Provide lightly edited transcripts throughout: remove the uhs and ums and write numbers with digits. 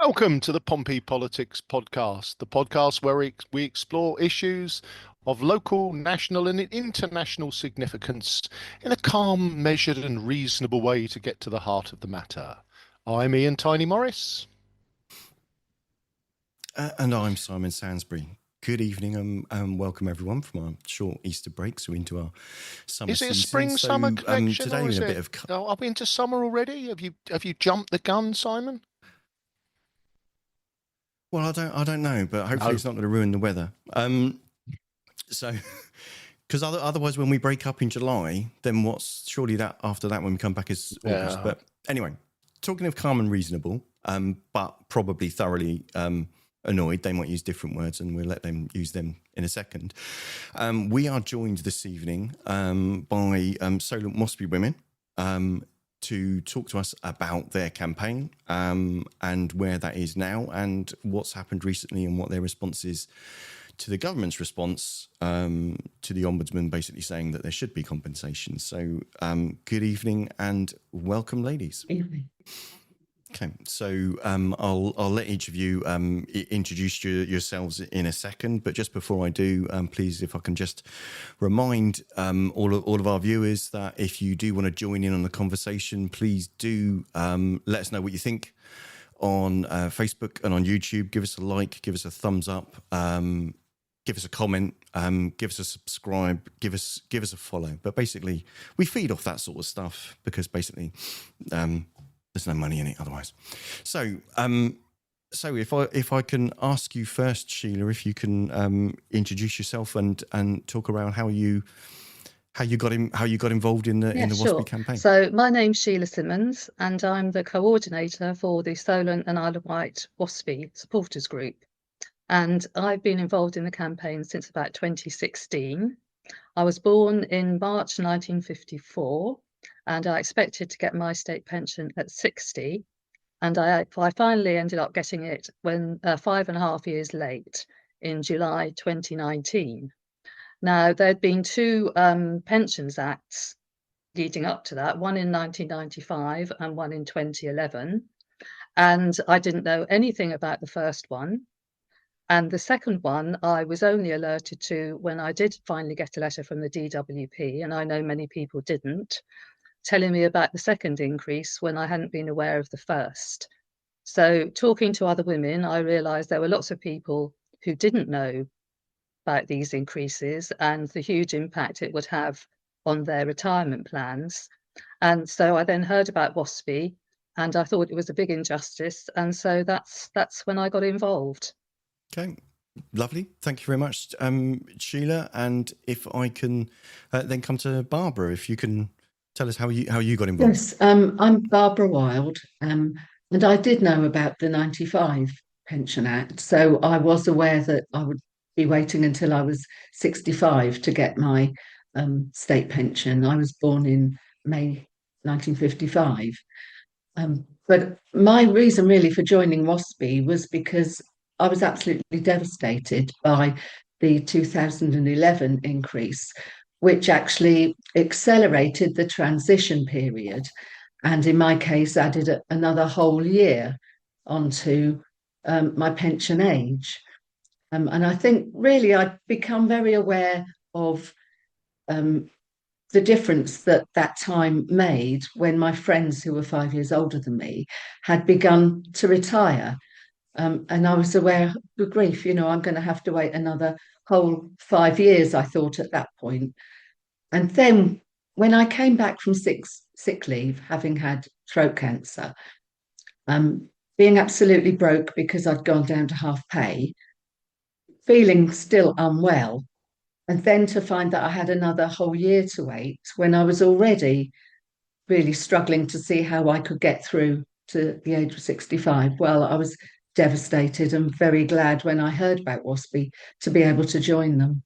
Welcome to the Pompey Politics Podcast, the podcast where we explore issues of local, national, and international significance in a calm, measured, and reasonable way to get to the heart of the matter. I'm Ian Tiny Morris. And I'm Simon Sansbury. Good evening and welcome everyone from our short Easter break. So into our summer season. Is it a spring-summer connection? Today or is in a it, bit of... are we into summer already? Have you jumped the gun, Simon? Well, I don't know, but hopefully it's not going to ruin the weather. Because otherwise, when we break up in July, then what's surely that after that when we come back is August. But anyway, talking of calm and reasonable, but probably thoroughly annoyed. They might use different words, and we'll let them use them in a second. We are joined this evening by Solent WASPI women. To talk to us about their campaign and where that is now and what's happened recently and what their response is to the government's response to the Ombudsman basically saying that there should be compensation. So good evening and welcome, ladies. Evening. Okay, so I'll let each of you introduce yourselves in a second, but just before I do, please, if I can just remind all of our viewers that if you do want to join in on the conversation, please do let us know what you think on Facebook and on YouTube. Give us a like, give us a thumbs up, give us a comment, give us a subscribe, give us a follow. But basically, we feed off that sort of stuff because basically. There's no money in it otherwise. So if I can ask you first, Sheila, if you can introduce yourself and talk around how you got involved in the WASPI campaign. So my name's Sheila Simmons, and I'm the coordinator for the Solent and Isle of Wight WASPI supporters group. And I've been involved in the campaign since about 2016. I was born in March 1954. And I expected to get my state pension at 60. And I finally ended up getting it when 5.5 years late in July 2019. Now, there'd been two Pensions Acts leading up to that, one in 1995 and one in 2011. And I didn't know anything about the first one. And the second one, I was only alerted to when I did finally get a letter from the DWP, and I know many people didn't, telling me about the second increase when I hadn't been aware of the first. So talking to other women, I realised there were lots of people who didn't know about these increases and the huge impact it would have on their retirement plans. And so I then heard about WASPI and I thought it was a big injustice. And so that's when I got involved. Okay. Lovely. Thank you very much, Sheila. And if I can then come to Barbara, if you can tell us how you got involved. Yes, I'm Barbara Wild, and I did know about the 95 Pension Act, so I was aware that I would be waiting until I was 65 to get my state pension. I was born in May 1955. But my reason really for joining WASPI was because I was absolutely devastated by the 2011 increase, which actually accelerated the transition period and in my case added another whole year onto my pension age. And I think really I'd become very aware of the difference that time made when my friends who were 5 years older than me had begun to retire. And I was aware, good grief, I'm going to have to wait another whole 5 years, I thought at that point. And then when I came back from sick leave, having had throat cancer, being absolutely broke because I'd gone down to half pay, feeling still unwell, and then to find that I had another whole year to wait when I was already really struggling to see how I could get through to the age of 65. Well, I was devastated and very glad when I heard about WASPI to be able to join them.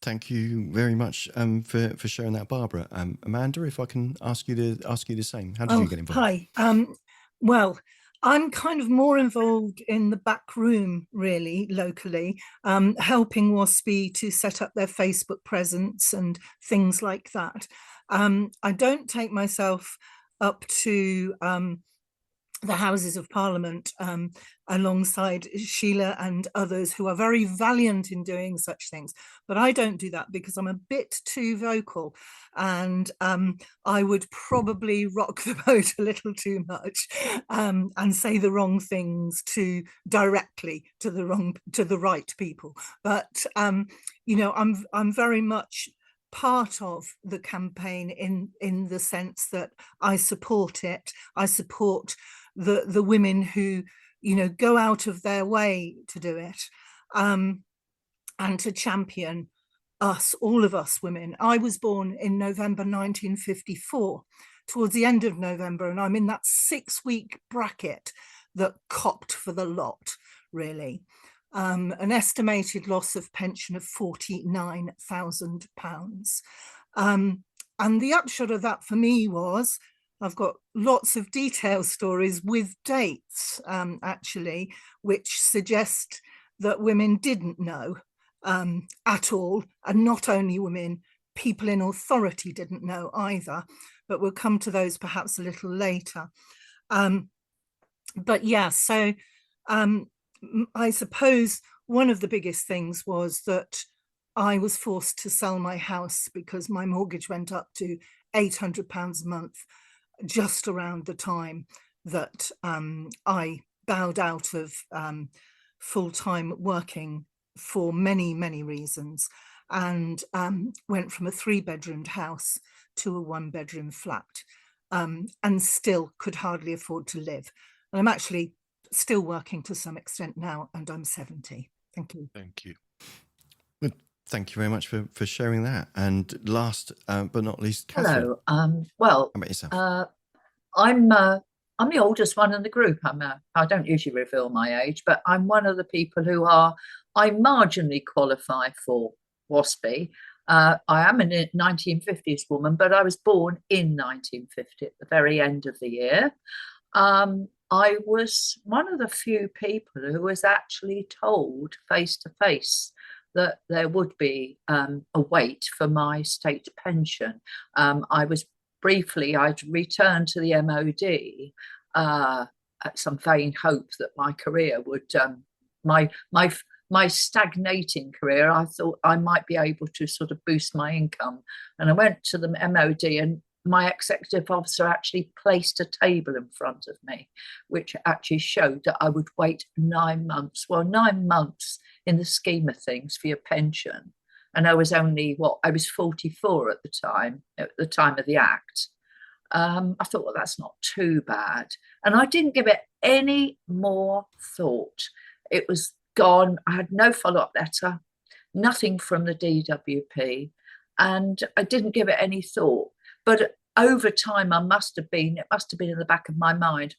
Thank you very much for sharing that, Barbara. Amanda, if I can ask you the same, how did you get involved? Hi. Well, I'm kind of more involved in the back room, really, locally, helping WASPI to set up their Facebook presence and things like that. I don't take myself up to the Houses of Parliament, alongside Sheila and others who are very valiant in doing such things. But I don't do that because I'm a bit too vocal, and I would probably rock the boat a little too much, and say the wrong things directly to the right people. But you know, I'm very much part of the campaign in the sense that I support it. I support the women who, you know, go out of their way to do it, and to champion us, all of us women. I was born in November 1954, towards the end of November, and I'm in that 6-week bracket that copped for the lot, really. An estimated loss of pension of £49,000. And the upshot of that for me was, I've got lots of detailed stories with dates, actually, which suggest that women didn't know at all. And not only women, people in authority didn't know either. But we'll come to those perhaps a little later. But yeah, so I suppose one of the biggest things was that I was forced to sell my house because my mortgage went up to £800 a month, just around the time that I bowed out of full-time working for many, many reasons, and went from a 3-bedroomed house to a 1-bedroom flat, and still could hardly afford to live. And I'm actually still working to some extent now, and I'm 70. Thank you. Thank you. Well, thank you very much for sharing that. And last but not least, Catherine. Hello. Well, how about yourself? I'm the oldest one in the group. I don't usually reveal my age, but I'm one of the people who I marginally qualify for WASPI. I am a 1950s woman, but I was born in 1950 at the very end of the year. I was one of the few people who was actually told face to face that there would be a wait for my state pension. I'd returned to the MOD at some vain hope that my career would, my stagnating career, I thought I might be able to sort of boost my income. And I went to the MOD, and my executive officer actually placed a table in front of me, which actually showed that I would wait 9 months. Well, 9 months in the scheme of things for your pension. And I was only, I was 44 at the time of the act. I thought, well, that's not too bad. And I didn't give it any more thought. It was gone. I had no follow-up letter, nothing from the DWP, and I didn't give it any thought. But over time, it must have been in the back of my mind.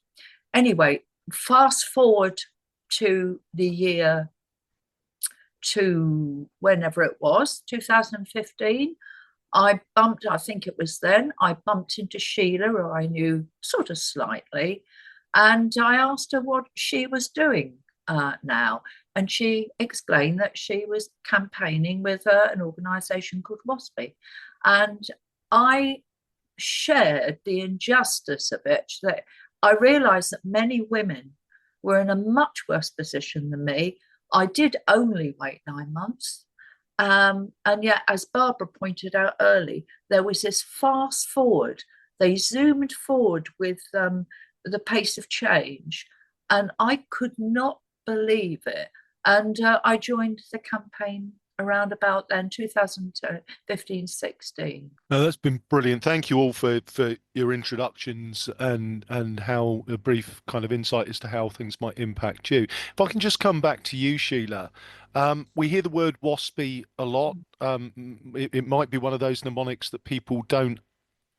Anyway, fast forward to the year, to whenever it was, 2015, I think it was then, I bumped into Sheila, who I knew sort of slightly, and I asked her what she was doing now. And she explained that she was campaigning with an organisation called WASPI. And I shared the injustice of it, that I realised that many women were in a much worse position than me. I did only wait 9 months. And yet, as Barbara pointed out early, there was this fast forward. They zoomed forward with the pace of change, and I could not believe it. And I joined the campaign around about then, 2015-16. No, that's been brilliant. Thank you all for your introductions and how a brief kind of insight as to how things might impact you. If I can just come back to you, Sheila. We hear the word WASPI a lot. It might be one of those mnemonics that people don't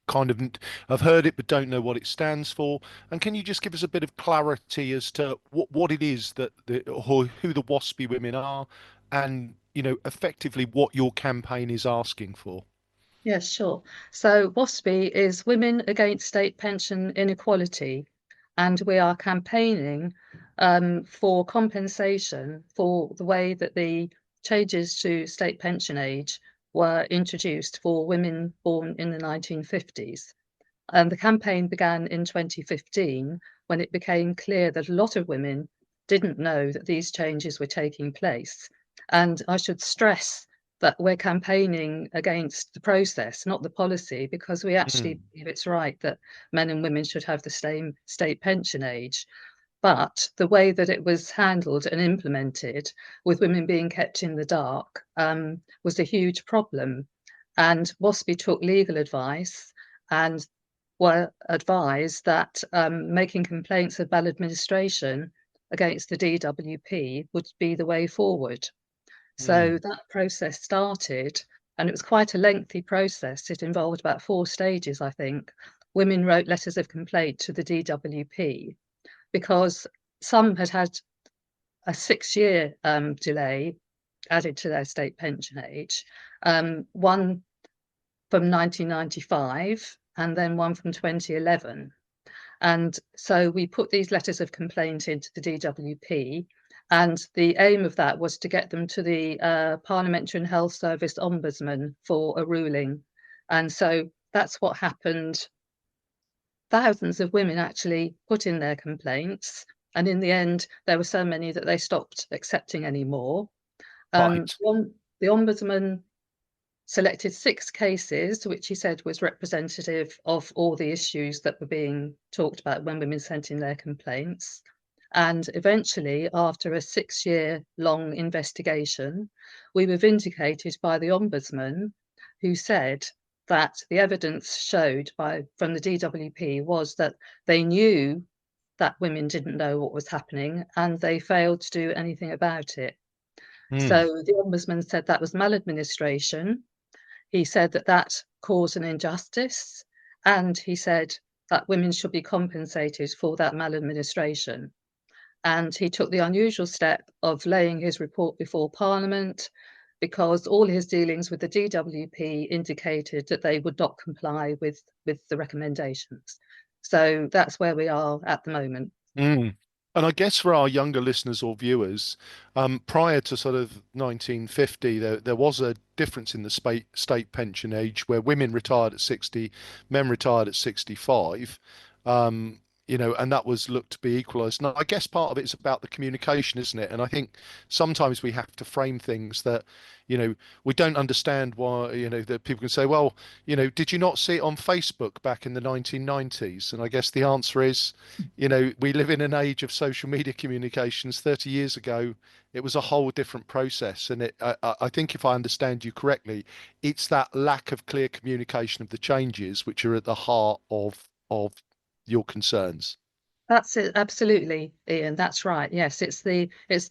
kind of have heard it but don't know what it stands for. And can you just give us a bit of clarity as to what it is that who the WASPI women are, and effectively what your campaign is asking for? Yes, sure. So WASPI is Women Against State Pension Inequality, and we are campaigning for compensation for the way that the changes to state pension age were introduced for women born in the 1950s. The campaign began in 2015 when it became clear that a lot of women didn't know that these changes were taking place. And I should stress that we're campaigning against the process, not the policy, because we actually believe it's right that men and women should have the same state pension age. But the way that it was handled and implemented, with women being kept in the dark, was a huge problem. And WASPI took legal advice and were advised that making complaints of maladministration against the DWP would be the way forward. So that process started, and it was quite a lengthy process. It involved about 4 stages, I think. Women wrote letters of complaint to the DWP because some had had a 6-year delay added to their state pension age, one from 1995 and then one from 2011. And so we put these letters of complaint into the DWP, and the aim of that was to get them to the Parliamentary and Health Service Ombudsman for a ruling. And so that's what happened. Thousands of women actually put in their complaints, and in the end, there were so many that they stopped accepting anymore. Right. The Ombudsman selected 6 cases, which he said was representative of all the issues that were being talked about when women sent in their complaints. And eventually, after a 6-year long investigation, we were vindicated by the Ombudsman, who said that the evidence showed from the DWP was that they knew that women didn't know what was happening and they failed to do anything about it. So the Ombudsman said that was maladministration. He said that that caused an injustice, and he said that women should be compensated for that maladministration. And he took the unusual step of laying his report before Parliament, because all his dealings with the DWP indicated that they would not comply with the recommendations. So that's where we are at the moment. And I guess for our younger listeners or viewers, prior to sort of 1950, there was a difference in the state pension age where women retired at 60, men retired at 65. And that was looked to be equalised. And I guess part of it's about the communication, isn't it? And I think sometimes we have to frame things that, we don't understand why, that people can say, well, did you not see it on Facebook back in the 1990s? And I guess the answer is, we live in an age of social media communications. 30 years ago, it was a whole different process. And I think if I understand you correctly, it's that lack of clear communication of the changes which are at the heart of your concerns. That's it, absolutely, Ian. That's right. Yes, it's the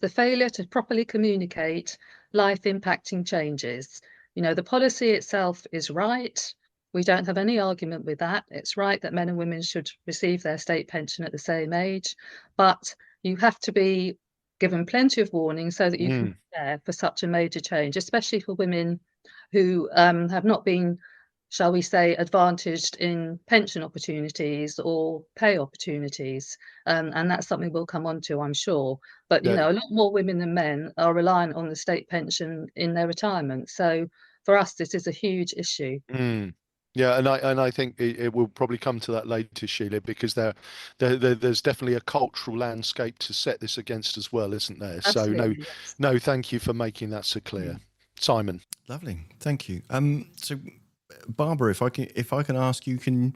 failure to properly communicate life impacting changes. The policy itself is right. We don't have any argument with that. It's right that men and women should receive their state pension at the same age, but you have to be given plenty of warning so that you can prepare for such a major change, especially for women who have not been, shall we say, advantaged in pension opportunities or pay opportunities. And that's something we'll come on to, I'm sure. But, a lot more women than men are reliant on the state pension in their retirement. So for us, this is a huge issue. Yeah, and I think it will probably come to that later, Sheila, because there's definitely a cultural landscape to set this against as well, isn't there? Absolutely, So yes. no, thank you for making that so clear. Simon. Lovely, thank you. So Barbara, if I can ask you, can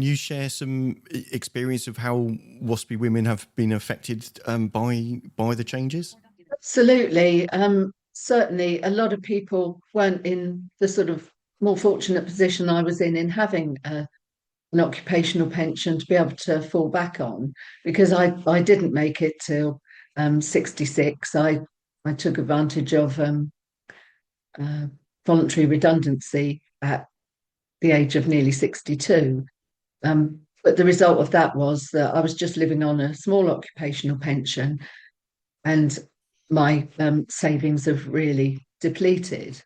you share some experience of how WASPI women have been affected by the changes? Absolutely. Certainly, a lot of people weren't in the sort of more fortunate position I was in having an occupational pension to be able to fall back on, because I didn't make it till 66. I took advantage of voluntary redundancy at the age of nearly 62. But the result of that was that I was just living on a small occupational pension, and my savings have really depleted.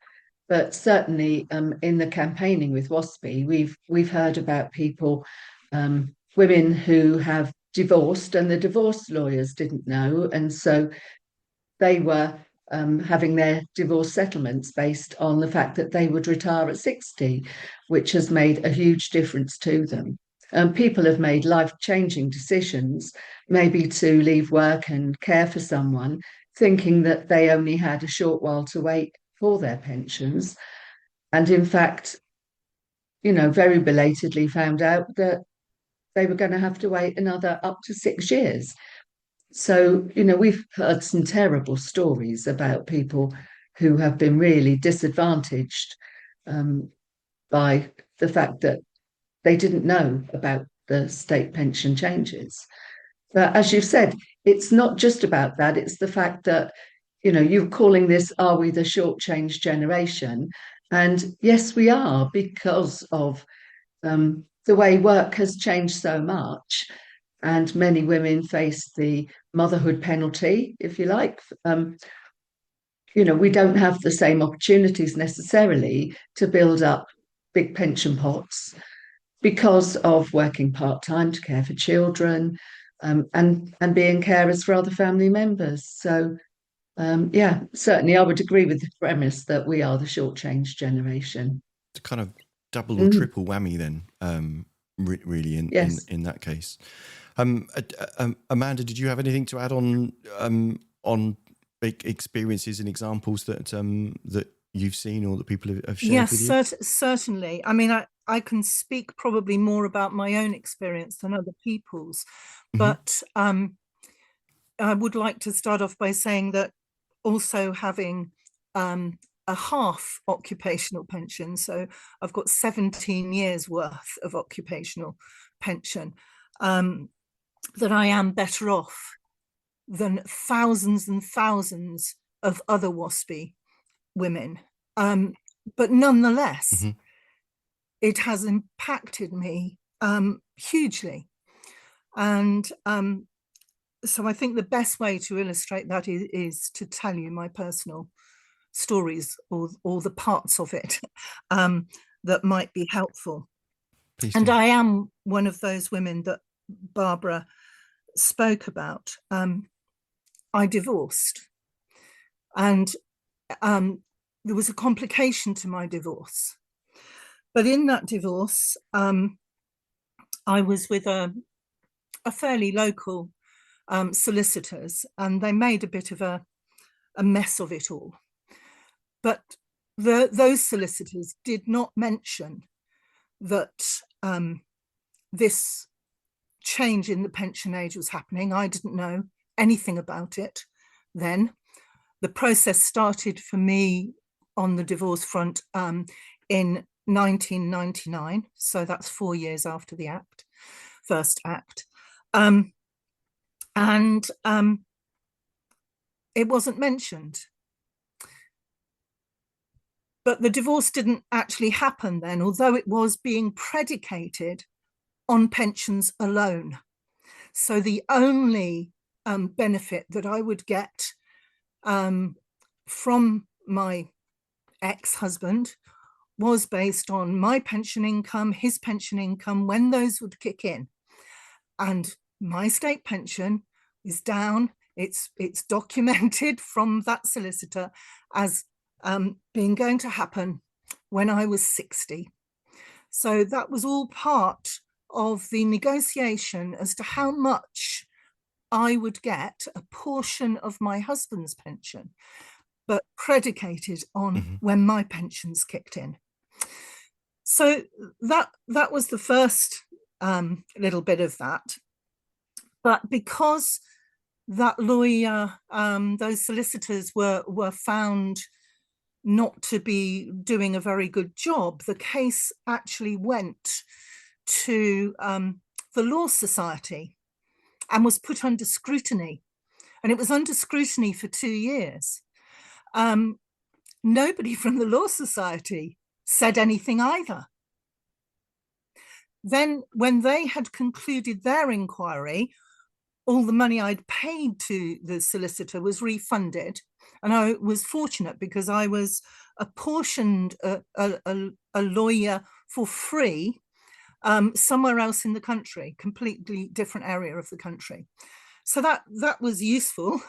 But certainly in the campaigning with WASPI, we've heard about people, women who have divorced, and the divorce lawyers didn't know, and so they were having their divorce settlements based on the fact that they would retire at 60, which has made a huge difference to them. People have made life-changing decisions, maybe to leave work and care for someone, thinking that they only had a short while to wait for their pensions. And in fact, very belatedly found out that they were going to have to wait another up to 6 years. So, we've heard some terrible stories about people who have been really disadvantaged by the fact that they didn't know about the state pension changes. But as you've said, it's not just about that. It's the fact that, you're calling this, are we the shortchanged generation? And yes, we are, because of the way work has changed so much. And many women face the motherhood penalty, if you like. We don't have the same opportunities necessarily to build up big pension pots because of working part-time to care for children, and being carers for other family members. So, certainly I would agree with the premise that we are the shortchanged generation. It's kind of double or triple whammy then, really, in that case. Amanda, did you have anything to add on experiences and examples that you've seen or that people have shared with you? Yes, certainly. I mean, I can speak probably more about my own experience than other people's, but I would like to start off by saying that also having a half occupational pension, so I've got 17 years worth of occupational pension, that I am better off than thousands and thousands of other WASPI women. But nonetheless, it has impacted me hugely. And so I think the best way to illustrate that is to tell you my personal stories, or the parts of it that might be helpful. Please and do. I am one of those women that Barbara spoke about. I divorced, and there was a complication to my divorce. But in that divorce, I was with a fairly local solicitors, and they made a bit of a mess of it all. But those solicitors did not mention that this change in the pension age was happening. I didn't know anything about it then. The process started for me on the divorce front in 1999, so that's 4 years after the first act. And it wasn't mentioned. But the divorce didn't actually happen then, although it was being predicated on pensions alone. So the only benefit that I would get from my ex-husband was based on my pension income, his pension income, when those would kick in. And my state pension is down. It's documented from that solicitor as being going to happen when I was 60. So that was all part of the negotiation as to how much I would get a portion of my husband's pension, but predicated on when my pensions kicked in. So that was the first little bit of that. But because that lawyer, those solicitors were found not to be doing a very good job, the case actually went to the Law Society and was put under scrutiny. And it was under scrutiny for 2 years. Nobody from the Law Society said anything either. Then when they had concluded their inquiry, all the money I'd paid to the solicitor was refunded. And I was fortunate because I was apportioned a lawyer for free somewhere else in the country, completely different area of the country. So that was useful.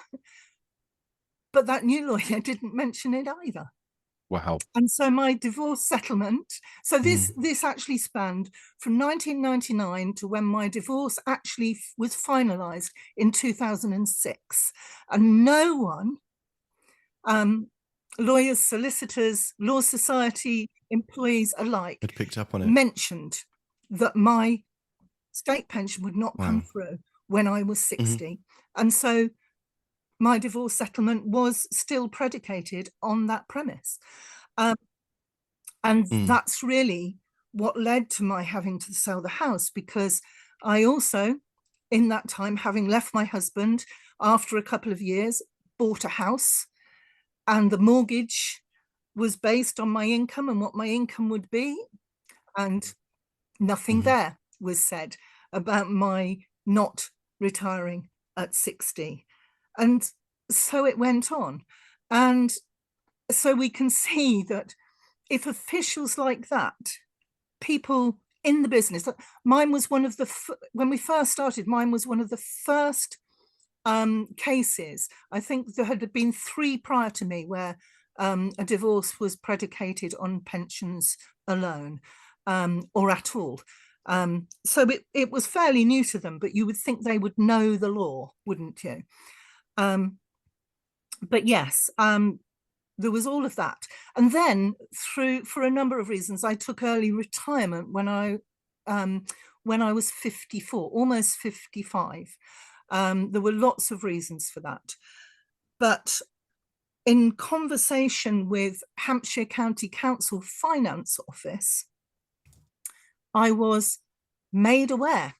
But that new lawyer didn't mention it either. Wow. And so my divorce settlement, so this actually spanned from 1999 to when my divorce actually was finalised in 2006. And no one, lawyers, solicitors, law society, employees alike, had picked up on it, mentioned that my state pension would not Wow. come through when I was 60. And so my divorce settlement was still predicated on that premise. And that's really what led to my having to sell the house, because I also, in that time, having left my husband after a couple of years, bought a house, and the mortgage was based on my income and what my income would be. And nothing there was said about my not retiring at 60. And so it went on. And so we can see that if officials like that, people in the business, mine was one of the, when we first started, mine was one of the first cases. I think there had been 3 prior to me where a divorce was predicated on pensions alone, or at all. So it was fairly new to them, but you would think they would know the law, wouldn't you? But yes, there was all of that. And then for a number of reasons, I took early retirement when I was 54, almost 55. There were lots of reasons for that. But in conversation with Hampshire County Council Finance Office, I was made aware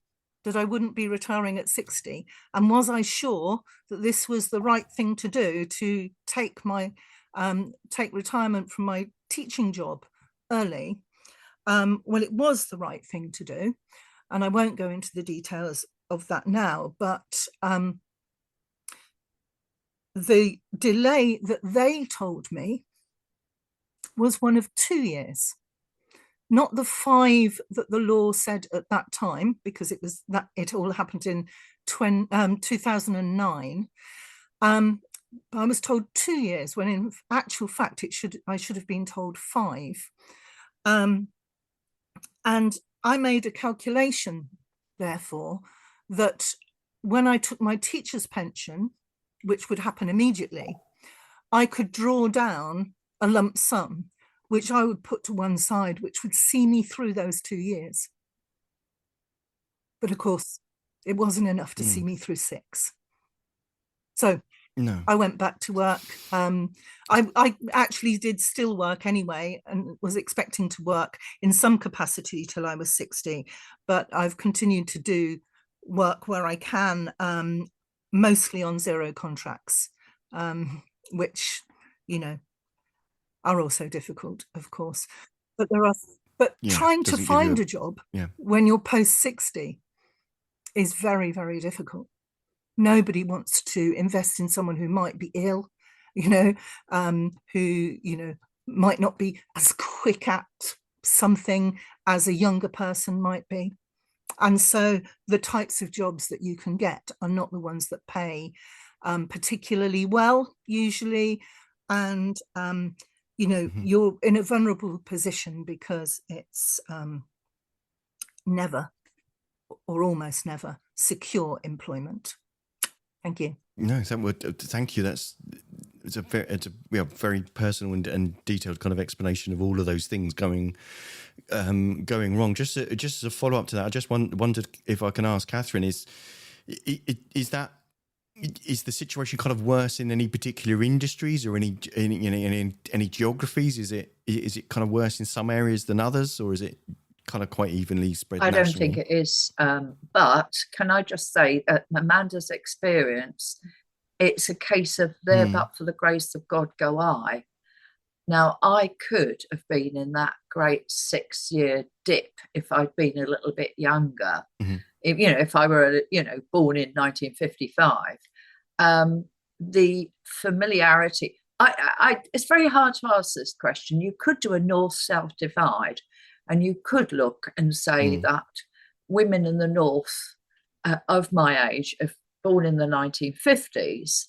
that I wouldn't be retiring at 60. And was I sure that this was the right thing to do, to take retirement from my teaching job early? Well, it was the right thing to do. And I won't go into the details of that now, but the delay that they told me was one of 2 years, not the 5 that the law said at that time, because it was that it all happened in 2009. I was told 2 years, when in actual fact I should have been told 5. And I made a calculation, therefore, that when I took my teacher's pension, which would happen immediately, I could draw down a lump sum, which I would put to one side, which would see me through those 2 years. But of course, it wasn't enough to see me through 6. So No. I went back to work. I actually did still work anyway, and was expecting to work in some capacity till I was 60. But I've continued to do work where I can, mostly on 0 contracts, which, you know, are also difficult, of course. But trying to find a job when you're post 60 is very, very difficult. Nobody wants to invest in someone who might be ill, who, might not be as quick at something as a younger person might be. And so the types of jobs that you can get are not the ones that pay particularly well, usually. And, you're in a vulnerable position because it's never, or almost never, secure employment. Thank you. No, thank you. It's a very personal and detailed kind of explanation of all of those things going wrong. Just as a follow up to that, I just wondered if I can ask Catherine: is the situation kind of worse in any particular industries or any geographies? Is it kind of worse in some areas than others, or is it kind of quite evenly spread? I don't think it is. But can I just say that Amanda's experience, it's a case of there but for the grace of God go I. Now, I could have been in that great 6-year dip if I'd been a little bit younger. If I were, born in 1955. The familiarity, it's very hard to answer this question. You could do a north-south divide, and you could look and say that women in the north of my age, born in the 1950s,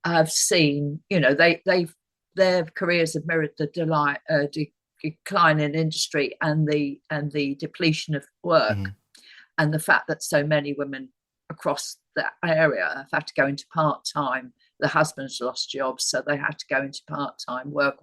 have seen, their careers have mirrored the decline in industry and the depletion of work, and the fact that so many women across that area have had to go into part-time. The husbands lost jobs, so they had to go into part-time work,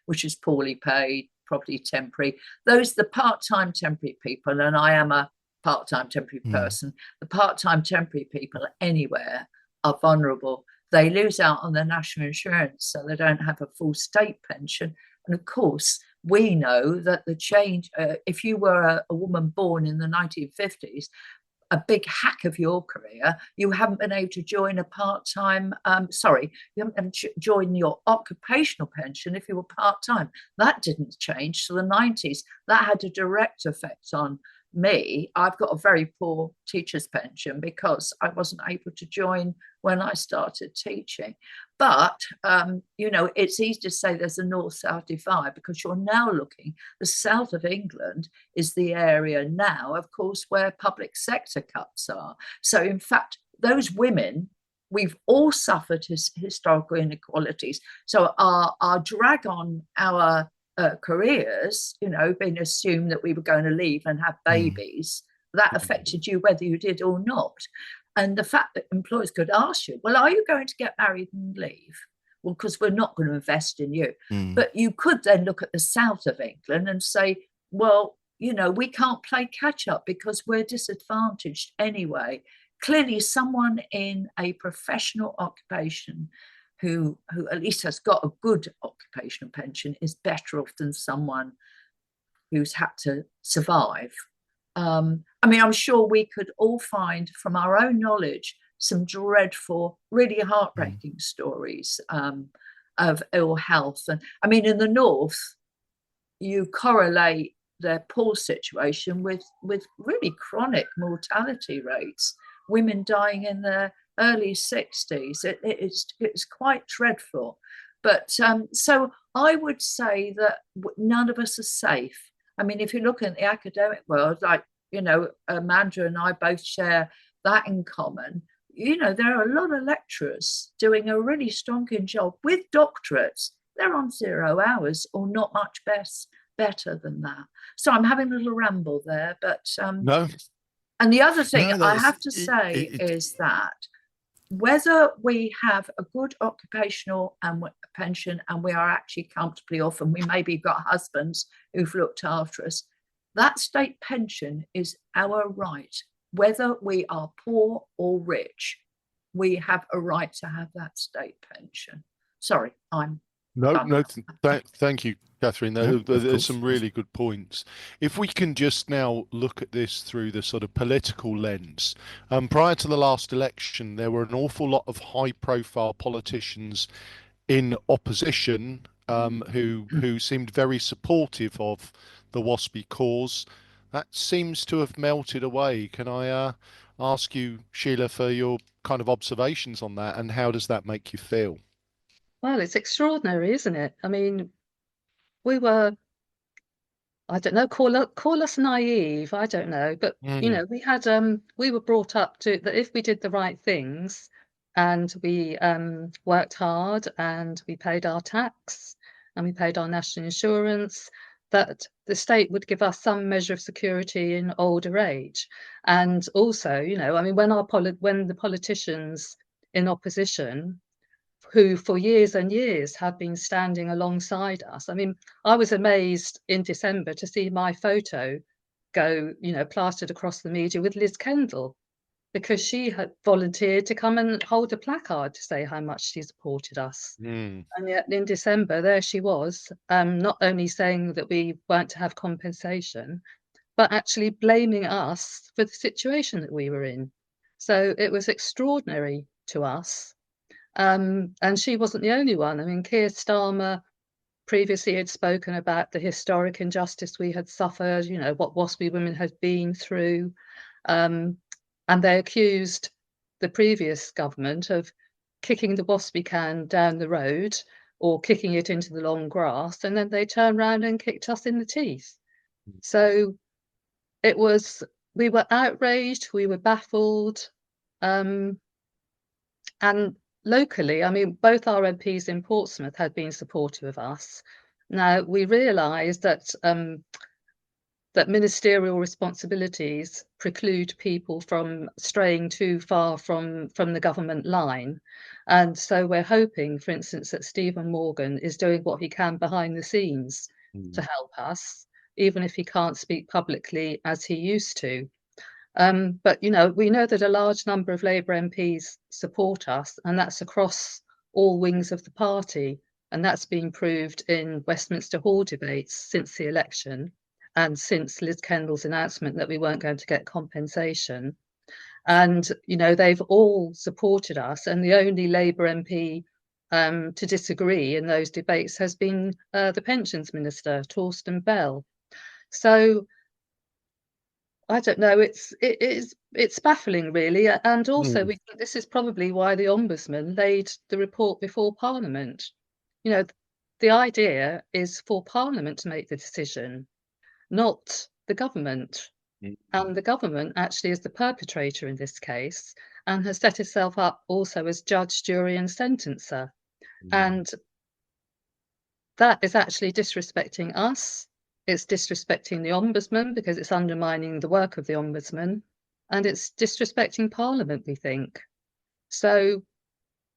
which is poorly paid, probably temporary. Those are the part-time temporary people, and I am a part-time temporary person. The part-time temporary people anywhere are vulnerable. They lose out on their national insurance, so they don't have a full state pension. And of course, we know that the change, if you were a woman born in the 1950s, a big hack of your career, you haven't been able to join a part-time, you haven't been able to join your occupational pension if you were part-time. That didn't change till the 90s. That had a direct effect on me. I've got a very poor teacher's pension because I wasn't able to join when I started teaching. But, it's easy to say there's a north-south divide because you're now looking, the south of England is the area now, of course, where public sector cuts are. So, in fact, those women, we've all suffered historical inequalities. So our drag on our careers, being assumed that we were going to leave and have babies, that affected you whether you did or not. And the fact that employers could ask you, well, are you going to get married and leave? Well, because we're not going to invest in you. But you could then look at the south of England and say, well, we can't play catch up because we're disadvantaged anyway. Clearly, someone in a professional occupation who at least has got a good occupational pension is better off than someone who's had to survive. I'm sure we could all find from our own knowledge some dreadful, really heartbreaking stories of ill health. And in the north, you correlate their poor situation with really chronic mortality rates, women dying in their early 60s. It's quite dreadful. But so I would say that none of us are safe. If you look at the academic world, like, Amanda and I both share that in common. There are a lot of lecturers doing a really stonking job with doctorates. They're on 0 hours or not much better than that. So I'm having a little ramble there, but No. And the other thing I have to say is that whether we have a good occupational pension and we are actually comfortably off, and we maybe got husbands who've looked after us, that state pension is our right. Whether we are poor or rich, we have a right to have that state pension. Sorry, I'm thank you, Catherine. There's some really good points. If we can just now look at this through the sort of political lens. Prior to the last election, there were an awful lot of high-profile politicians in opposition who seemed very supportive of the WASPI cause. That seems to have melted away. Can I ask you, Sheila, for your kind of observations on that, and how does that make you feel? Well, it's extraordinary, isn't it? We were, I don't know, call us naive, I don't know, but we had we were brought up to that if we did the right things and we worked hard and we paid our tax and we paid our national insurance, that the state would give us some measure of security in older age. And also, when the politicians in opposition, who for years and years have been standing alongside us. I was amazed in December to see my photo go, plastered across the media with Liz Kendall, because she had volunteered to come and hold a placard to say how much she supported us. And yet in December, there she was, not only saying that we weren't to have compensation, but actually blaming us for the situation that we were in. So it was extraordinary to us. And she wasn't the only one. Keir Starmer previously had spoken about the historic injustice we had suffered, what WASPI women had been through. And they accused the previous government of kicking the WASPI can down the road or kicking it into the long grass. And then they turned around and kicked us in the teeth. So we were outraged, we were baffled. And locally, I mean, both our MPs in Portsmouth had been supportive of us. Now, we realised that that ministerial responsibilities preclude people from straying too far from the government line. And so we're hoping, for instance, that Stephen Morgan is doing what he can behind the scenes to help us, even if he can't speak publicly as he used to. But, you know, we know that a large number of Labour MPs support us, and that's across all wings of the party. And that's been proved in Westminster Hall debates since the election and since Liz Kendall's announcement that we weren't going to get compensation. And, you know, they've all supported us. And the only Labour MP to disagree in those debates has been the Pensions Minister, Torsten Bell. So I don't know, it's baffling, really. And also, we think this is probably why the Ombudsman laid the report before Parliament. You know, the idea is for Parliament to make the decision, not the government. And the government actually is the perpetrator in this case and has set itself up also as judge, jury, and sentencer. And that is actually disrespecting us. It's disrespecting the Ombudsman because it's undermining the work of the Ombudsman, and it's disrespecting Parliament, we think. So,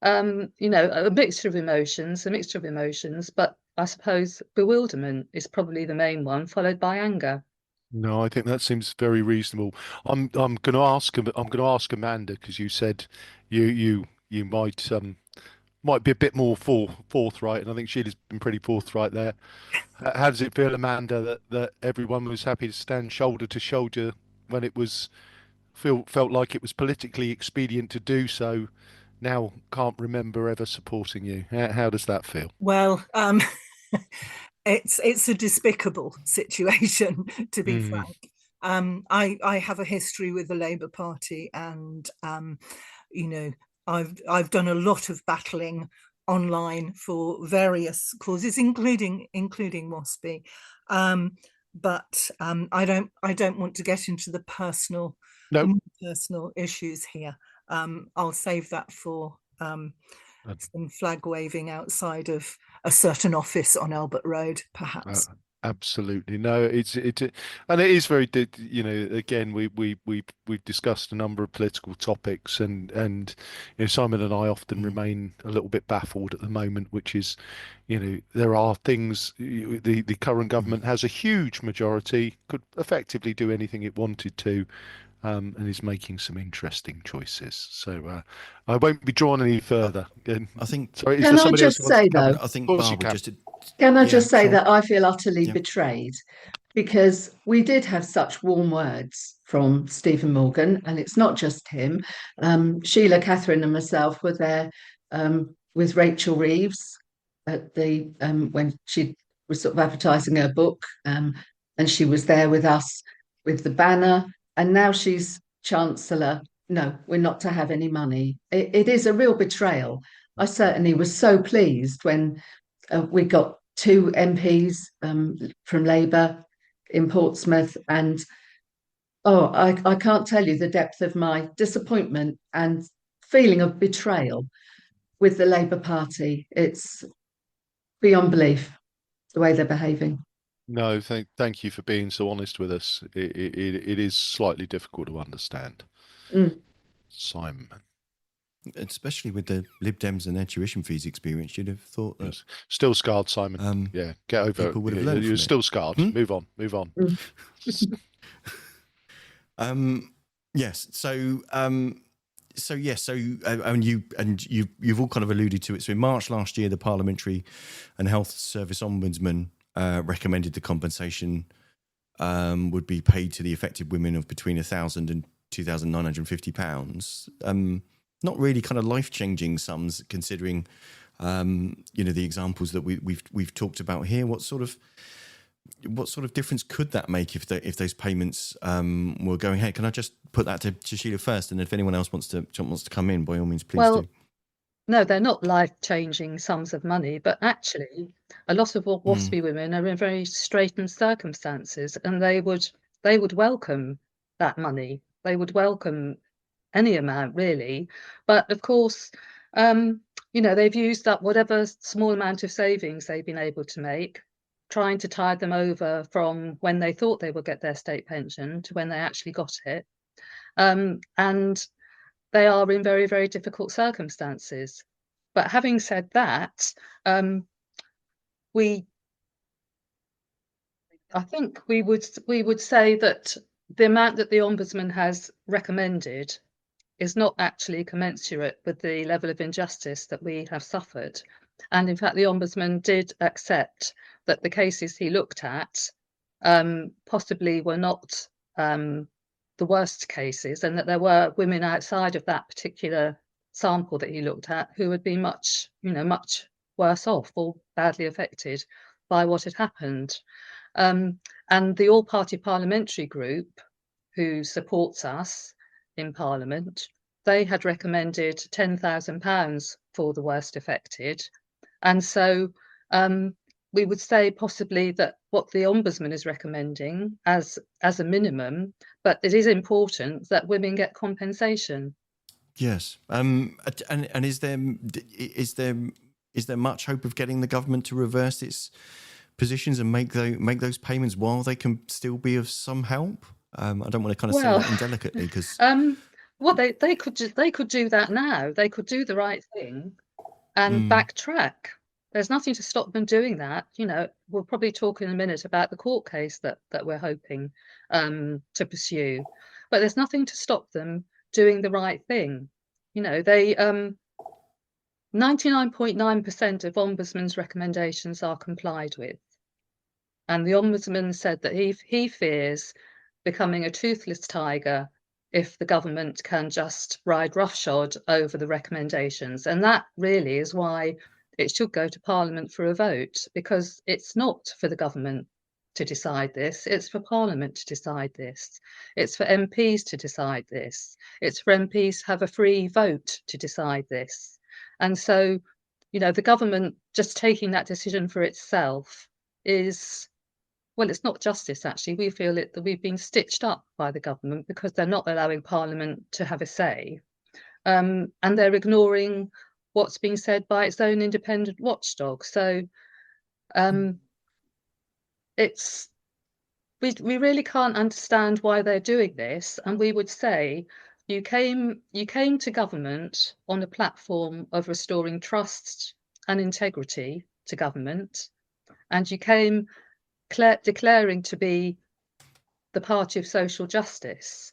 you know, a mixture of emotions, but I suppose bewilderment is probably the main one, followed by anger. No, I think that seems very reasonable. I'm going to ask Amanda, because you said you might be a bit more forthright, and I think Sheila's been pretty forthright there. How does it feel, Amanda, that everyone was happy to stand shoulder to shoulder when it was felt like it was politically expedient to do so? Now can't remember ever supporting you. How does that feel? Well, it's a despicable situation, to be frank. I have a history with the Labour Party, and you know, I've done a lot of battling online for various causes, including WASPI. But I don't want to get into the personal issues here. I'll save that for some flag waving outside of a certain office on Albert Road, perhaps. Absolutely. No, and it is very, you know, again, we've discussed a number of political topics, and you know, Simon and I often remain a little bit baffled at the moment, which is, you know, there are things, the current government has a huge majority, could effectively do anything it wanted to, and is making some interesting choices. So I won't be drawn any further. I think. Sorry, is Can there I somebody else just who wants to say, come in? though? I think Of course you Barbara can. Can I Yeah, just say sure. that I feel utterly Yeah. betrayed, because we did have such warm words from Stephen Morgan, and it's not just him. Sheila, Catherine, and myself were there with Rachel Reeves at the when she was sort of advertising her book, and she was there with us with the banner. And now she's Chancellor. No, we're not to have any money. It is a real betrayal. I certainly was so pleased when we got 2 MPs from Labour in Portsmouth, and I can't tell you the depth of my disappointment and feeling of betrayal with the Labour Party. It's beyond belief the way they're behaving. No, thank you for being so honest with us. It is slightly difficult to understand. Simon. Especially with the Lib Dems and their tuition fees experience, you'd have thought that Yes. Still scarred, Simon. Yeah, get over people would have it. learned You're from still it. scarred. Move on. Yes. You've all kind of alluded to it. So in March last year, the Parliamentary and Health Service Ombudsman recommended the compensation would be paid to the affected women of between £1,000 and £2,950. Not really kind of life-changing sums, considering you know, the examples that we've talked about here. What sort of difference could that make if those payments were going ahead? Can I just put that to Sheila first, and if anyone else wants to come in, by all means, please do. No, they're not life-changing sums of money, but actually a lot of WASPI women are in very straitened circumstances, and they would welcome that money. They would welcome any amount, really. But of course, You know, they've used up whatever small amount of savings they've been able to make, trying to tide them over from when they thought they would get their state pension to when they actually got it. And they are in very, very difficult circumstances. But having said that, I think we would say that the amount that the Ombudsman has recommended is not actually commensurate with the level of injustice that we have suffered. And in fact, the Ombudsman did accept that the cases he looked at possibly were not the worst cases, and that there were women outside of that particular sample that he looked at who had been much worse off or badly affected by what had happened. And the all-party parliamentary group who supports us in Parliament, they had recommended £10,000 for the worst affected. And so we would say possibly that what the Ombudsman is recommending as a minimum, but it is important that women get compensation. Yes. And is there much hope of getting the government to reverse its positions and make those payments while they can still be of some help? I don't want to kind of say that indelicately, because well, they could do that now. They could do the right thing and backtrack. There's nothing to stop them doing that. You know, we'll probably talk in a minute about the court case that we're hoping to pursue, but there's nothing to stop them doing the right thing. You know, they 99.9% of Ombudsman's recommendations are complied with, and the Ombudsman said that he fears becoming a toothless tiger if the government can just ride roughshod over the recommendations. And that really is why it should go to Parliament for a vote, because it's not for the government to decide this, it's for Parliament to decide this. It's for MPs to decide this. It's for MPs to have a free vote to decide this. And so, you know, the government just taking that decision for itself is, well, it's not justice, actually. We feel that we've been stitched up by the government because they're not allowing Parliament to have a say. And they're ignoring what's being said by its own independent watchdog. So we really can't understand why they're doing this. And we would say you came to government on a platform of restoring trust and integrity to government, and you came declaring to be the party of social justice.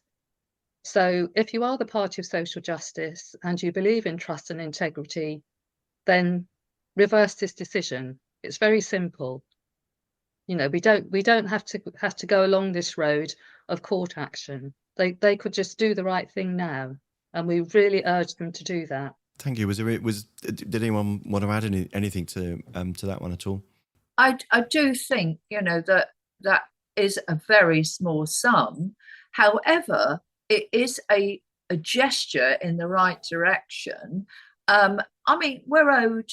So if you are the party of social justice and you believe in trust and integrity, then reverse this decision. It's very simple. You know, we don't have to go along this road of court action. They could just do the right thing now, and we really urge them to do that. Thank you. Did anyone want to add anything to that one at all? I do think, you know, that is a very small sum. However, it is a gesture in the right direction. I mean, we're owed,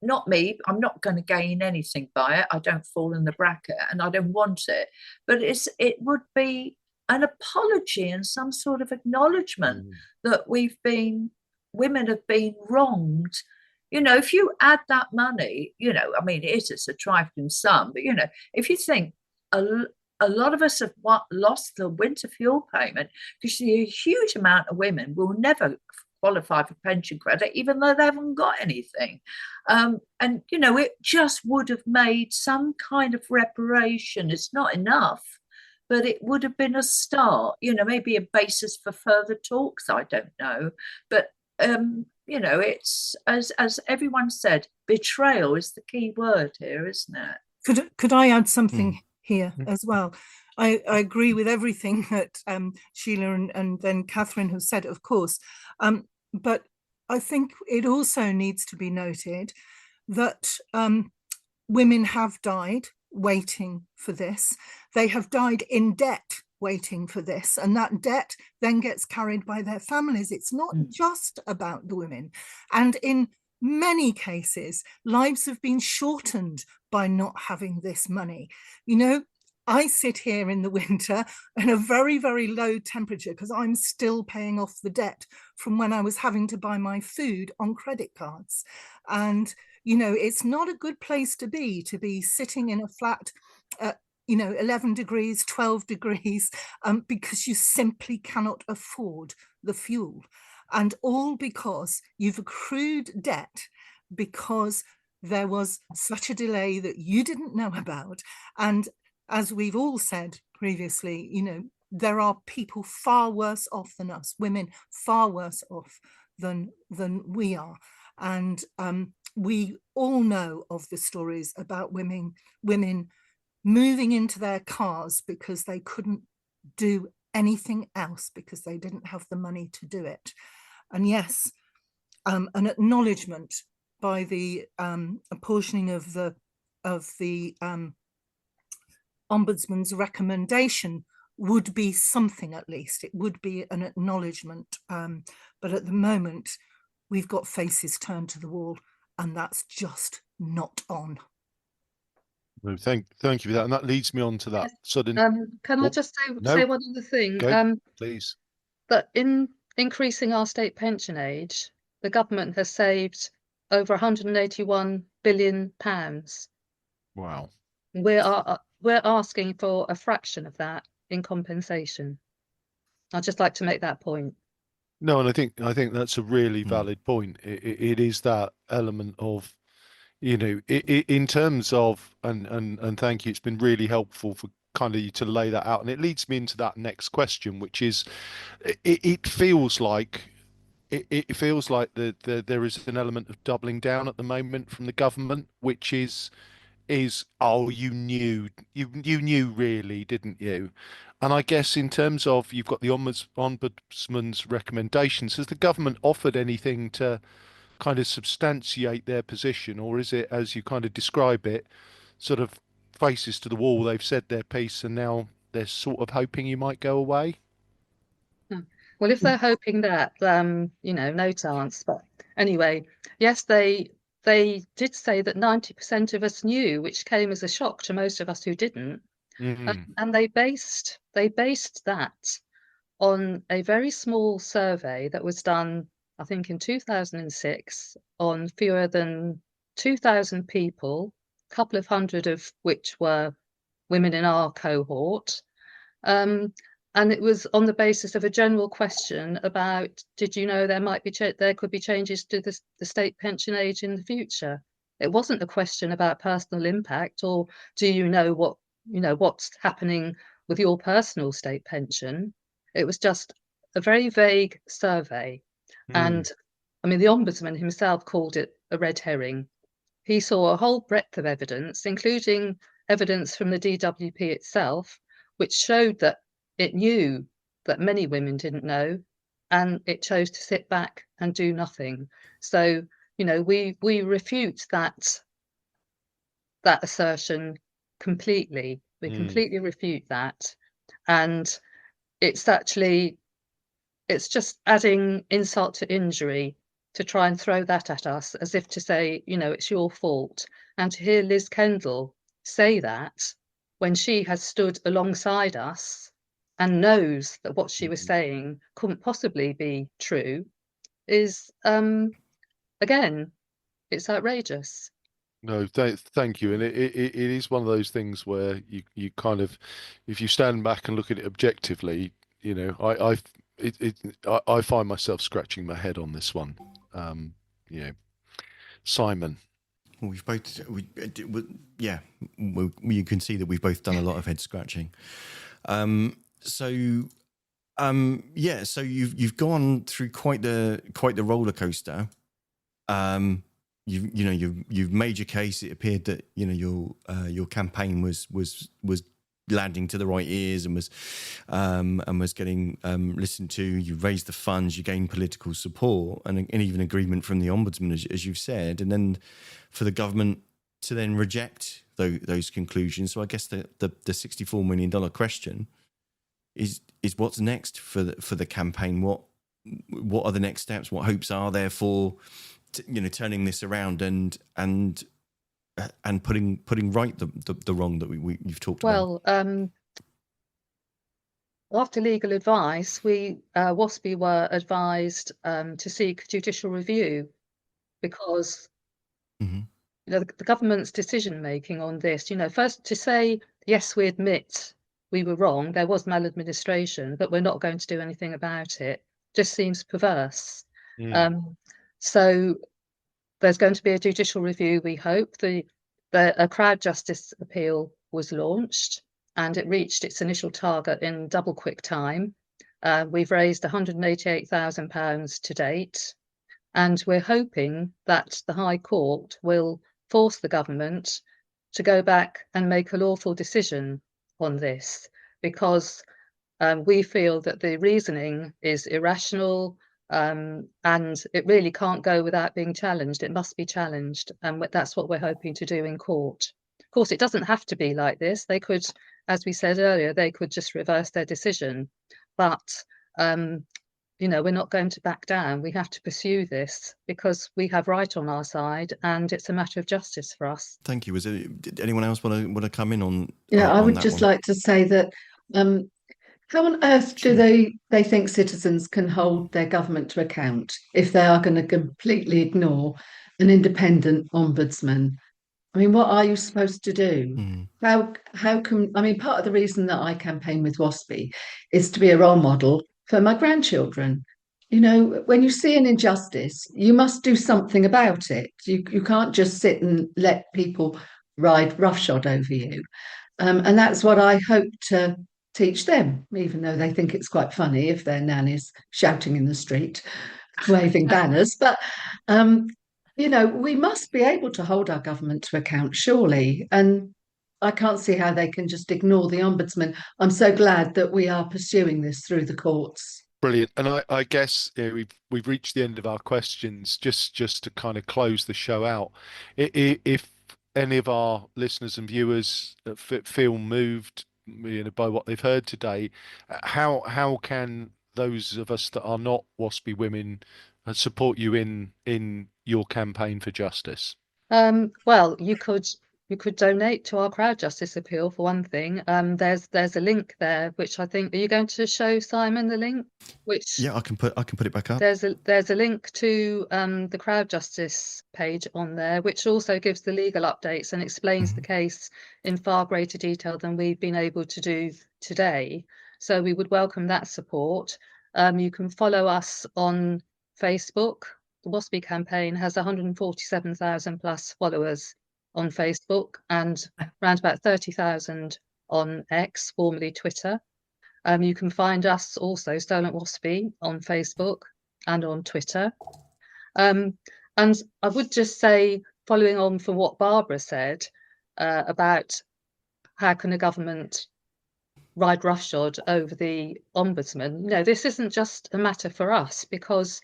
not me, I'm not going to gain anything by it. I don't fall in the bracket and I don't want it. But it would be an apology and some sort of acknowledgement that women have been wronged. You know, if you add that money, you know, I mean, it's a trifling sum, but, you know, if you think a lot of us have lost the winter fuel payment, because a huge amount of women will never qualify for pension credit, even though they haven't got anything. And, you know, it just would have made some kind of reparation. It's not enough, but it would have been a start, you know, maybe a basis for further talks. I don't know. But, you know, it's, as everyone said, betrayal is the key word here, isn't it? Could I add something here as well? I agree with everything that Sheila and then Catherine have said, of course. But I think it also needs to be noted that women have died waiting for this. They have died in debt waiting for this, and that debt then gets carried by their families. It's not just about the women. And in many cases, lives have been shortened by not having this money. You know, I sit here in the winter in a very, very low temperature because I'm still paying off the debt from when I was having to buy my food on credit cards. And, you know, it's not a good place to be sitting in a flat at, you know, 11 degrees, 12 degrees, because you simply cannot afford the fuel. And all because you've accrued debt because there was such a delay that you didn't know about. And as we've all said previously, you know, there are people far worse off than us, women far worse off than we are. And we all know of the stories about women moving into their cars because they couldn't do anything else because they didn't have the money to do it. And yes, an acknowledgement by the apportioning of the Ombudsman's recommendation would be something. At least it would be an acknowledgement, but at the moment we've got faces turned to the wall, and that's just not on. Well, thank you for that, and that leads me on to that sudden. Can I just say one other thing? Go, please. That in increasing our state pension age, the government has saved over £181 billion. Wow. We're asking for a fraction of that in compensation. I'd just like to make that point. No, and I think that's a really valid point. It is that element of, you know, in terms of, and thank you, it's been really helpful for kind of you to lay that out, and it leads me into that next question, which is, it feels like there is an element of doubling down at the moment from the government, which is oh, you knew really, didn't you? And I guess in terms of, you've got the Ombudsman's recommendations, has the government offered anything to kind of substantiate their position, or is it, as you kind of describe it, sort of faces to the wall, they've said their piece and now they're sort of hoping you might go away? Well, if they're hoping that, you know, no chance. But anyway, yes, they did say that 90% of us knew, which came as a shock to most of us who didn't. And they based that on a very small survey that was done, I think, in 2006 on fewer than 2,000 people, a couple of hundred of which were women in our cohort. And it was on the basis of a general question about, did you know there could be changes to the state pension age in the future? It wasn't a question about personal impact, or do you know what's happening with your personal state pension? It was just a very vague survey. And I mean, the Ombudsman himself called it a red herring. He saw a whole breadth of evidence, including evidence from the DWP itself, which showed that it knew that many women didn't know, and it chose to sit back and do nothing. So, you know, we refute that assertion completely. We completely refute that. And it's just adding insult to injury to try and throw that at us, as if to say, you know, it's your fault. And to hear Liz Kendall say that when she has stood alongside us and knows that what she was saying couldn't possibly be true is, again, it's outrageous. No, thank you. And it is one of those things where you kind of, if you stand back and look at it objectively, you know, I find myself scratching my head on this one. You know, Simon. Well, you can see that we've both done a lot of head scratching. So you've gone through quite the roller coaster. You've made your case. It appeared that, you know, your campaign was landing to the right ears and was getting listened to. You raised the funds, you gained political support, and even agreement from the Ombudsman, as you've said, and then for the government to then reject those conclusions. So I guess the $64 million question is what's next for the campaign? What are the next steps? What hopes are there for, you know, turning this around and and putting right the wrong that you've talked about? Well, after legal advice, we WASPI were advised to seek judicial review because the government's decision making on this, first to say, yes, we admit we were wrong, there was maladministration, but we're not going to do anything about it, just seems perverse. So there's going to be a judicial review, we hope. A Crowdjustice appeal was launched and it reached its initial target in double quick time. We've raised £188,000 to date, and we're hoping that the High Court will force the government to go back and make a lawful decision on this, because we feel that the reasoning is irrational, and it really can't go without being challenged. It must be challenged, and that's what we're hoping to do in court. Of course, it doesn't have to be like this. They could, as we said earlier, they could just reverse their decision, but we're not going to back down. We have to pursue this because we have right on our side, and it's a matter of justice for us. Thank you. Did anyone else want to come in on? Yeah, on I would that just one? like to say that how on earth do they think citizens can hold their government to account if they are going to completely ignore an independent ombudsman? I mean, what are you supposed to do? How can, I mean, part of the reason that I campaign with WASPI is to be a role model for my grandchildren. When you see an injustice, you must do something about it. You can't just sit and let people ride roughshod over you. And that's what I hope to teach them, even though they think it's quite funny if their nan is shouting in the street, waving banners. But we must be able to hold our government to account, surely. And I can't see how they can just ignore the ombudsman. I'm so glad that we are pursuing this through the courts. Brilliant. And I guess we've reached the end of our questions. Just to kind of close the show out, if any of our listeners and viewers feel moved by what they've heard today, how can those of us that are not WASPI women support you in your campaign for justice? Well, you could donate to our Crowdjustice appeal, for one thing. There's a link there, which I think, are you going to show Simon the link? Yeah, I can put it back up. There's a link to the Crowdjustice page on there, which also gives the legal updates and explains the case in far greater detail than we've been able to do today. So we would welcome that support. You can follow us on Facebook. The WASPI campaign has 147,000 plus followers on Facebook and around about 30,000 on X, formerly Twitter. You can find us also, Solent WASPI, on Facebook and on Twitter. And I would just say, following on from what Barbara said about how can a government ride roughshod over the ombudsman, this isn't just a matter for us, because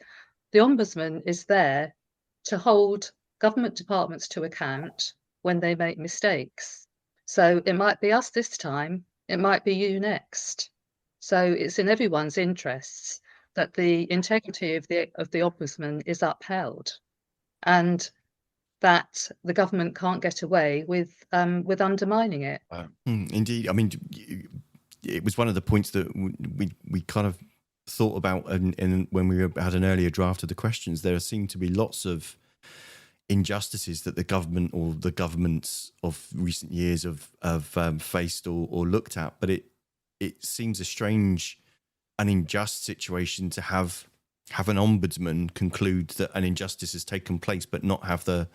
the ombudsman is there to hold government departments to account when they make mistakes. So it might be us this time, it might be you next. So it's in everyone's interests that the integrity of the ombudsman is upheld, and that the government can't get away with undermining it. Indeed, I mean, it was one of the points that we kind of thought about, and when we had an earlier draft of the questions, there seemed to be lots of injustices that the government or the governments of recent years have faced or looked at, but it seems a strange and unjust situation to have an ombudsman conclude that an injustice has taken place, but not have the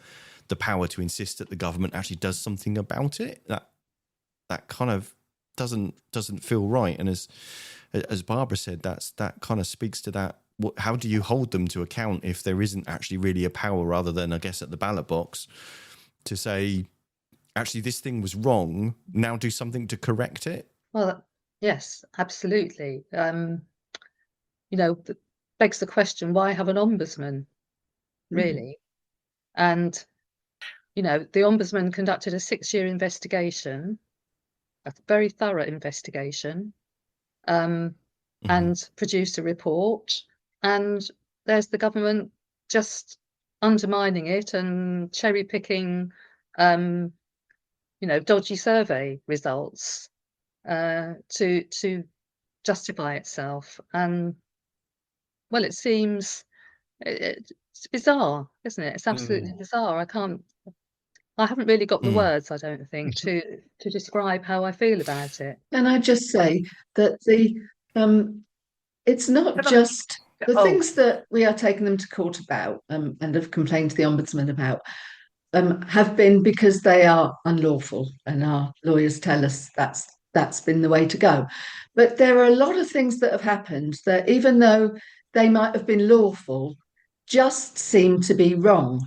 power to insist that the government actually does something about it. That kind of doesn't feel right. And as Barbara said, that kind of speaks to that. How do you hold them to account if there isn't actually really a power, rather than, I guess, at the ballot box, to say, actually, this thing was wrong, now do something to correct it? Well, yes, absolutely. Begs the question, why have an ombudsman, really? And, the ombudsman conducted a 6-year investigation, a very thorough investigation, and produced a report. And there's the government just undermining it and cherry picking dodgy survey results to justify itself. And well, it seems it's bizarre, isn't it? It's absolutely bizarre. I haven't really got the words, I don't think, to describe how I feel about it. And I just say that it's not just the things that we are taking them to court about and have complained to the Ombudsman about have been because they are unlawful, and our lawyers tell us that's been the way to go. But there are a lot of things that have happened that, even though they might have been lawful, just seem to be wrong.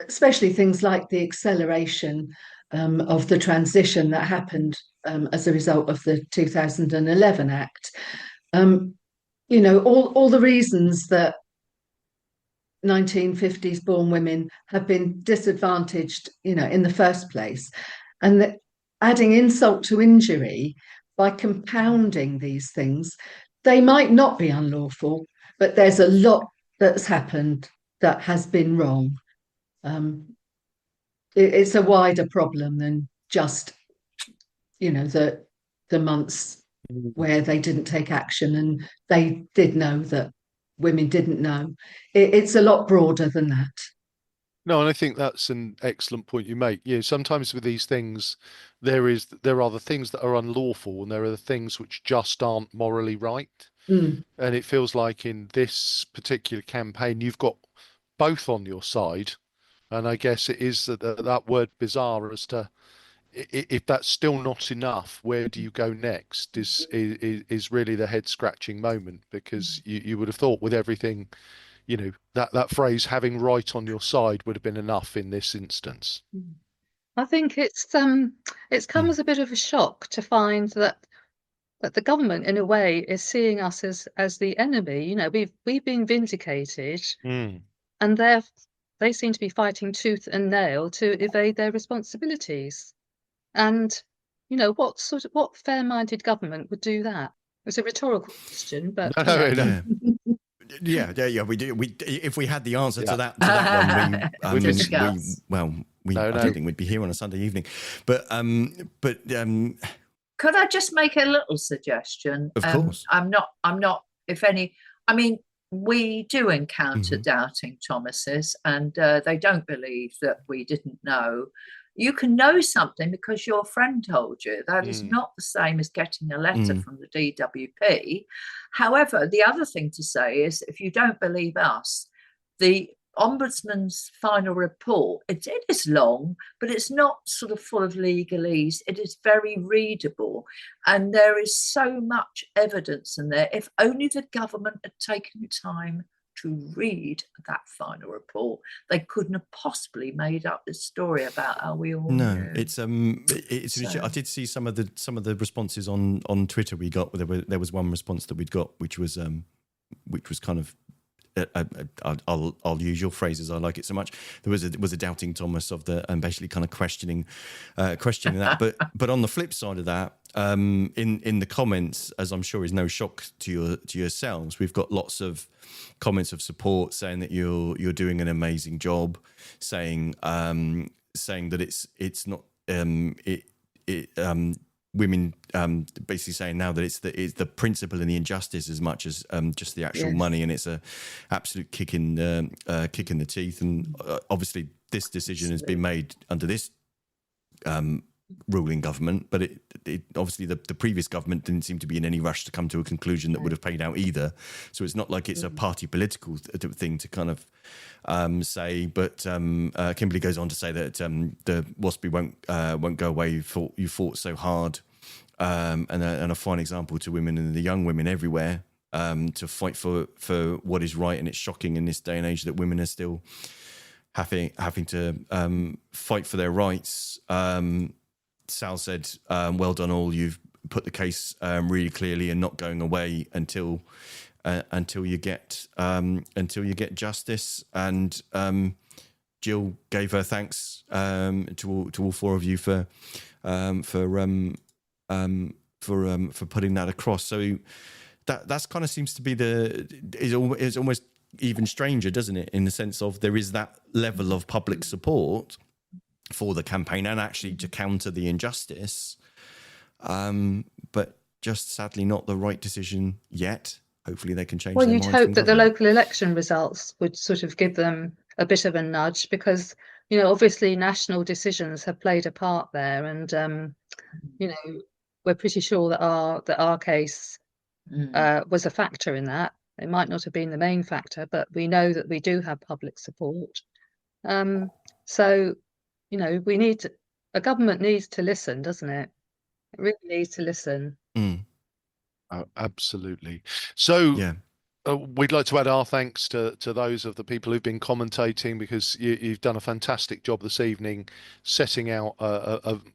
Especially things like the acceleration of the transition that happened as a result of the 2011 Act. All the reasons that 1950s born women have been disadvantaged, in the first place, and that adding insult to injury by compounding these things, they might not be unlawful, but there's a lot that's happened that has been wrong. It's a wider problem than just, the months where they didn't take action and they did know that women didn't know. It's a lot broader than that. No, and I think that's an excellent point you make. Sometimes with these things, there are the things that are unlawful, and there are the things which just aren't morally right. And it feels like in this particular campaign, you've got both on your side. And I guess it is that word bizarre, as to if that's still not enough, where do you go next is really the head scratching moment, because you would have thought with everything, that phrase having right on your side would have been enough in this instance. I think it's come as a bit of a shock to find that the government, in a way, is seeing us as the enemy. We've been vindicated, and they seem to be fighting tooth and nail to evade their responsibilities. And, what fair-minded government would do that? It's a rhetorical question, but No. Yeah. We do. If we had the answer to that one, I don't think we'd be here on a Sunday evening. But could I just make a little suggestion? Of course. I'm not. If any, I mean, we do encounter doubting Thomases, and they don't believe that we didn't know. You can know something because your friend told you. That is not the same as getting a letter from the DWP. However, the other thing to say is, if you don't believe us, the Ombudsman's final report, it is long, but it's not sort of full of legalese. It is very readable, and there is so much evidence in there. If only the government had taken time to read that final report, they couldn't have possibly made up this story about how we all knew. It's I did see some of the responses on Twitter we got. There was one response that we'd got which was kind of, I'll use your phrases, I like it so much. There was a doubting Thomas of the, and basically kind of questioning that. But on the flip side of that, in the comments, as I'm sure is no shock to yourselves, we've got lots of comments of support saying that you're doing an amazing job, saying that it's not women basically saying now that it's the principle and the injustice as much as just the actual money, and it's a absolute kick in the teeth. And obviously this decision has been made under this ruling government, but it obviously the previous government didn't seem to be in any rush to come to a conclusion that would have paid out either. So it's not like it's a party political thing to kind of say. But Kimberly goes on to say that the WASPI won't go away. You fought so hard, and a fine example to women and the young women everywhere to fight for what is right. And it's shocking in this day and age that women are still having to fight for their rights. Sal said, well done all, you've put the case really clearly and not going away until you get justice. And Jill gave her thanks to all four of you for putting that across. So that's kind of seems to be is almost even stranger, doesn't it, in the sense of there is that level of public support, for the campaign and actually to counter the injustice. But just sadly not the right decision yet. Hopefully they can change Well, their you'd mind hope from that the government. local election results would sort of give them a bit of a nudge, because, you know, obviously national decisions have played a part there, and you know, we're pretty sure that our case was a factor in that. It might not have been the main factor, but we know that we do have public support. So, you know, a government needs to listen, doesn't it? It really needs to listen. Oh, absolutely. So Yeah. we'd like to add our thanks to those of the people who've been commentating, because you've done a fantastic job this evening setting out,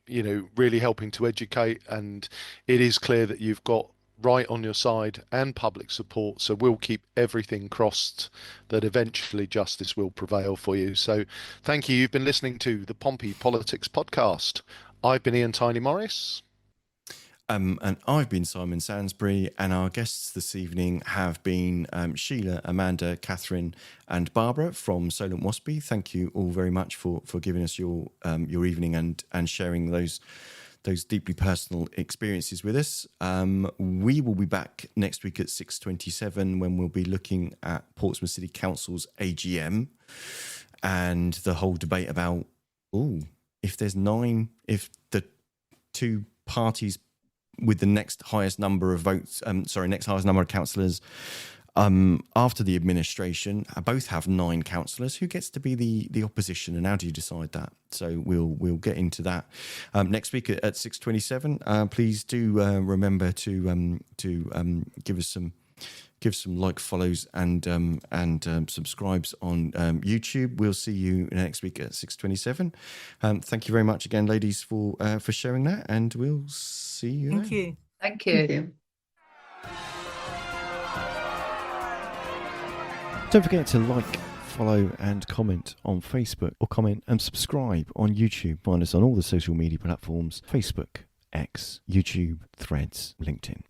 you know, really helping to educate. And it is clear that you've got right on your side and public support. So we'll keep everything crossed that eventually justice will prevail for you. So thank you. You've been listening to the Pompey Politics Podcast. I've been Ian Tiny Morris. And I've been Simon Sansbury, and our guests this evening have been Sheila, Amanda, Catherine, and Barbara from Solent WASPI. Thank you all very much for giving us your evening and sharing those deeply personal experiences with us. We will be back next week at 6:27 when we'll be looking at Portsmouth City Council's AGM and the whole debate about if the two parties with the next highest number of votes, next highest number of councillors after the administration, both have 9 councillors. Who gets to be the opposition, and how do you decide that? So we'll get into that next week at 6:27. Please do remember to give some like, follows, and subscribes on YouTube. We'll see you next week at 6:27. Thank you very much again, ladies, for sharing that, and we'll see you Thank then. you. Thank you. Thank you. Don't forget to like, follow, and comment on Facebook, or comment and subscribe on YouTube. Find us on all the social media platforms: Facebook, X, YouTube, Threads, LinkedIn.